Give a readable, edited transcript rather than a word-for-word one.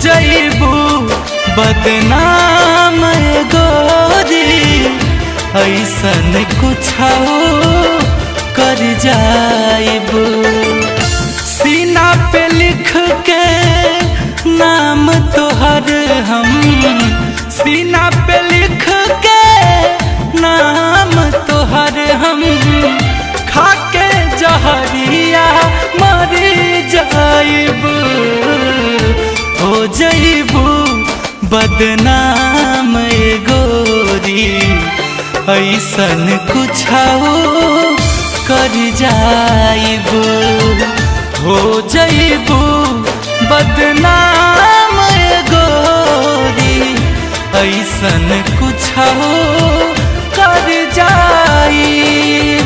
जइबू बदनाम गोरी, ऐसन कुछ कर जाइबू। सीना पे लिख के नाम तोहर हम, सीना पे लिख के नाम तोहर हम, खाके जहरिया मर जाइबू। हो जइबू बदनाम गोरी, ऐसन कुछ कर जाइबू। हो जइबू बदनाम गोरी, ऐसन कुछ कर जाइबू।